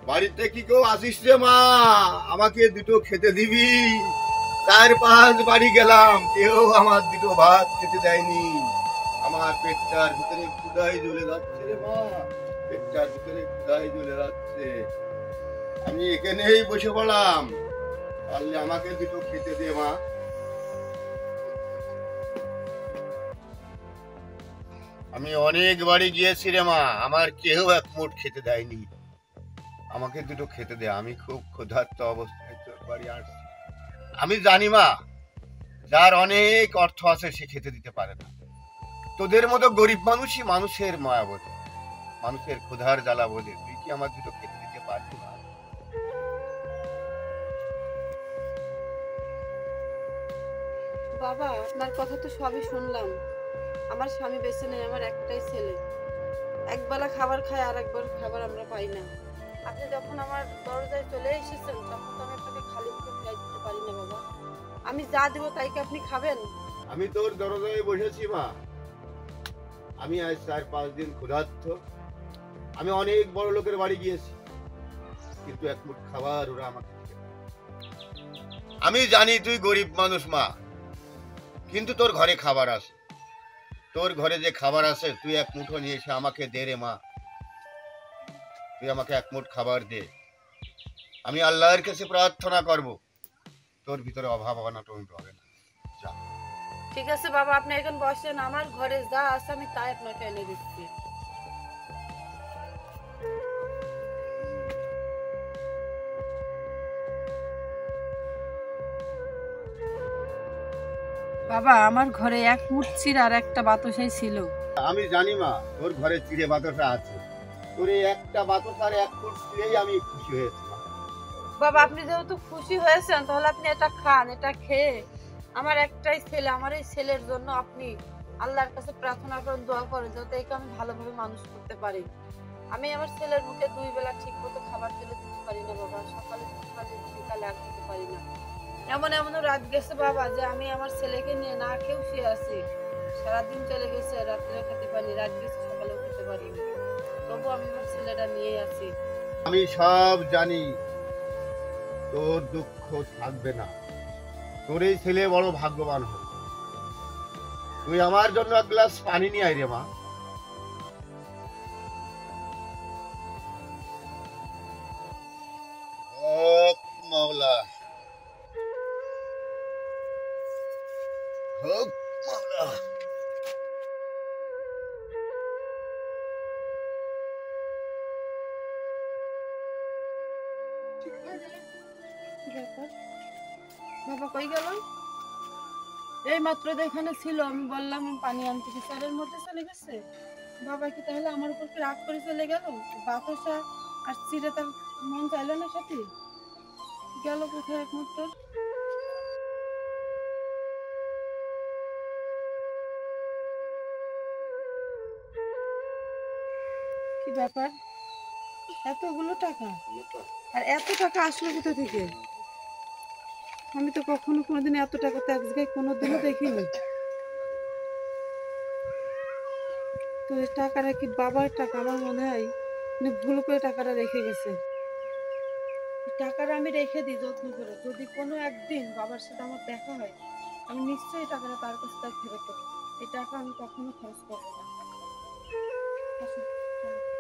বাড়িতে কি কেউ আসিস রে মা? আমাকে দুটো খেতে দিবি? 4-5 বাড়ি গেলাম, কেউ আমার দুটো ভাত খেতে দেয়নি। আমার পেটটার ভিতরে ক্ষুধাই জ্বলে যাচ্ছে রে মা, পেটটার ভিতরে ক্ষুধাই জ্বলে যাচ্ছে। আমি এখানেই বসে পড়লাম, পারলে আমাকে দুটো খেতে দে মা। আমি অনেক বাড়ি গিয়েছি রে মা, আমার কেউ এক মুঠ খেতে দেয়নি। আমাকে দুটো খেতে দে, আমি খুব ক্ষুধার্ত অবস্থায় তোর বাড়ি আসছি। আমি জানি মা, যার অনেক অর্থ আছে সে খেতে দিতে পারে না। তোদের মতো গরিব মানুষই মানুষের মায়া বোঝে, মানুষের ক্ষুধার জ্বালা বোঝে। তুই কি আমার দুটো খেতে দিতে পারবি না? বাবা, আপনার কথা তো সবই শুনলাম। আমার স্বামী বেঁচে নেই, আমার একটাই ছেলে। একবেলা খাবার খায় আর একবার খাবার আমরা পাই না। আপনি যখন আমার দরজায় চলে এসেছেন তখন তো আমি আপনাকে খালি মুখে ফিরাই দিতে পারি না বাবা। আমি যা দেবো তাই কি আপনি খাবেন? আমি তোর দরজায় বসেছি মা। আমি আজ 4-5 দিন ক্ষুধার্ত। আমি অনেক বড় লোকের বাড়ি গিয়েছি, কিন্তু এক মুঠ খাবার ওরা আমাকে দিতে পারে না। আমি জানি তুই গরিব মানুষ মা, কিন্তু তোর ঘরে খাবার আছে। তোর ঘরে যে খাবার আছে তুই এক মুঠো নিয়ে এসে আমাকে দে রে মা। তুই আমাকে এক মুঠ খাবার দে। আমি আল্লাহর কাছে প্রার্থনা করব তোর ভিতরে অভাব অনটন হবে না। যা। ঠিক আছে বাবা, আপনি এখন বসেন, আমার ঘরে যা আছে আমি তাই আপনাকে এনে দিচ্ছি। বাবা, আমার ঘরে এক মুঠ চিড় আর একটা বাতাসাই ছিল। আমি জানি মা, তোর ঘরে চিড়ে বাতাসা আছে। তোর এই একটা বাতাসার এক ফুট চিড়েই আমি খুশি হয়েছি মা। বাবা, আপনি যেহেতু খুশি হয়েছেন তাহলে আপনি এটা খান। এটা খেয়ে আমার একটাই ছেলে, আমার এই ছেলের জন্য আপনি আল্লাহর কাছে প্রার্থনা করেন, দোয়া করেন যাতে একে আমি ভালোভাবে মানুষ করতে পারি। আমি আমার ছেলের মুখে 2 বেলা ঠিক মতো খাবার তুলে দিতে পারি না বাবা, সকালে বিকালে আর দিতে পারি না। এমন এমন রাত গেছে বাবা যে আমি আমার ছেলেকে নিয়ে না খেয়েও শুয়ে আছি। সারাদিন চলে গেছে, রাত্রে খেতে পারি, রাত গেছে, সকালেও খেতে পারিনি। তবু আমি আমার ছেলেটা নিয়ে আছি। আমি সব জানি, তোর দুঃখ থাকবে না। তোর এই ছেলে বড় ভাগ্যবান হবে। তুই আমার জন্য এক গ্লাস পানি নিয়ে আয় রে মা। হক মাওলা, হক মাওলা। বাবা কই গেল? এই মাত্র তো এখানে ছিল, আমি বললাম পানি আনতে, স্যারের মধ্যে চলে গেছে। বাবা কি তাহলে আমার উপর কি রাগ করে চলে গেল? বাতাসা আর চিড়ে তার মন চাইলো না সাথে? গেল কোথায় একমাত্র? কি ব্যাপার, এতগুলো টাকা? আর এত টাকা আসলো কোথা থেকে? আমি তো কখনো কোনোদিন এত টাকা তো এক জায়গায় কোনোদিনও দেখিনি। তো এই টাকাটা কি বাবার টাকা? আমার মনে হয় উনি ভুল করে টাকাটা রেখে গেছে। এই টাকাটা আমি রেখে দিই যত্ন করে, যদি কোনো একদিন বাবার সাথে আমার দেখা হয় আমি নিশ্চয়ই টাকাটা তার কাছে তার ফেরত দেবো। এই টাকা আমি কখনো খরচ করবো না। আসুন, চলো।